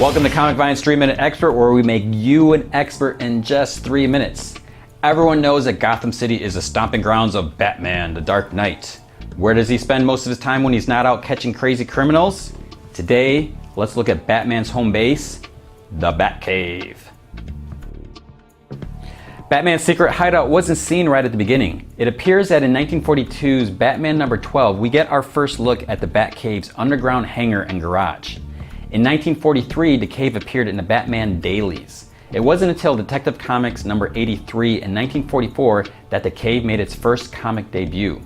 Welcome to Comic Vine's 3-Minute Expert, where we make you an expert in just 3 minutes. Everyone knows that Gotham City is the stomping grounds of Batman, the Dark Knight. Where does he spend most of his time when he's not out catching crazy criminals? Today, let's look at Batman's home base, the Batcave. Batman's secret hideout wasn't seen right at the beginning. It appears that in 1942's Batman number 12, we get our first look at the Batcave's underground hangar and garage. In 1943, the cave appeared in the Batman dailies. It wasn't until Detective Comics number 83 in 1944 that the cave made its first comic debut.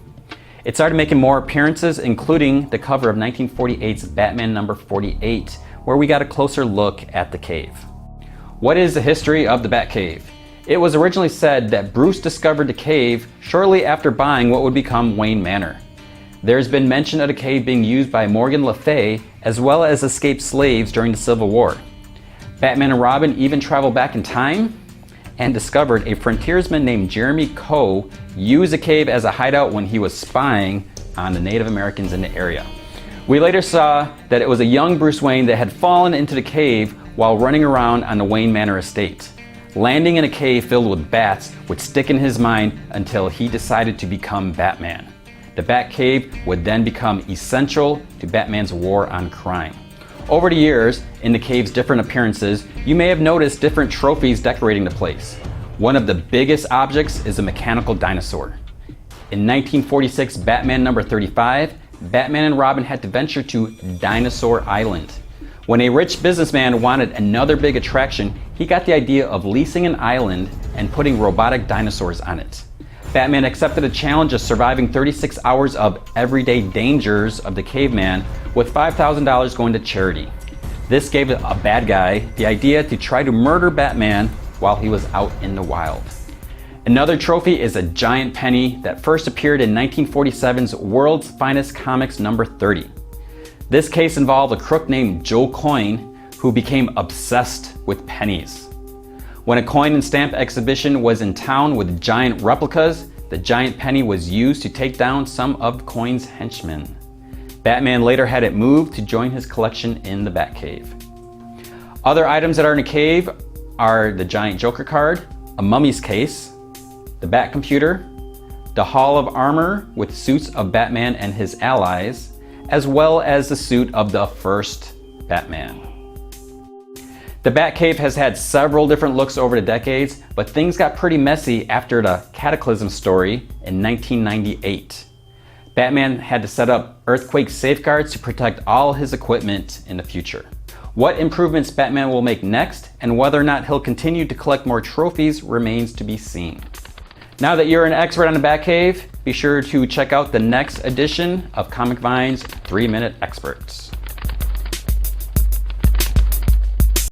It started making more appearances, including the cover of 1948's Batman number 48, where we got a closer look at the cave. What is the history of the Batcave? It was originally said that Bruce discovered the cave shortly after buying what would become Wayne Manor. There's been mention of the cave being used by Morgan Le Fay as well as escaped slaves during the Civil War. Batman and Robin even traveled back in time and discovered a frontiersman named Jeremy Coe used the cave as a hideout when he was spying on the Native Americans in the area. We later saw that it was a young Bruce Wayne that had fallen into the cave while running around on the Wayne Manor estate. Landing in a cave filled with bats would stick in his mind until he decided to become Batman. The Batcave would then become essential to Batman's war on crime. Over the years, in the cave's different appearances, you may have noticed different trophies decorating the place. One of the biggest objects is a mechanical dinosaur. In 1946 Batman number 35, Batman and Robin had to venture to Dinosaur Island. When a rich businessman wanted another big attraction, he got the idea of leasing an island and putting robotic dinosaurs on it. Batman accepted a challenge of surviving 36 hours of everyday dangers of the caveman, with $5,000 going to charity. This gave a bad guy the idea to try to murder Batman while he was out in the wild. Another trophy is a giant penny that first appeared in 1947's World's Finest Comics number 30. This case involved a crook named Joe Coin who became obsessed with pennies. When a coin and stamp exhibition was in town with giant replicas, the giant penny was used to take down some of Coin's henchmen. Batman later had it moved to join his collection in the Batcave. Other items that are in the cave are the giant Joker card, a mummy's case, the Bat computer, the Hall of Armor with suits of Batman and his allies, as well as the suit of the first Batman. The Batcave has had several different looks over the decades, but things got pretty messy after the Cataclysm story in 1998. Batman had to set up earthquake safeguards to protect all his equipment in the future. What improvements Batman will make next and whether or not he'll continue to collect more trophies remains to be seen. Now that you're an expert on the Batcave, be sure to check out the next edition of Comic Vine's 3-Minute Experts.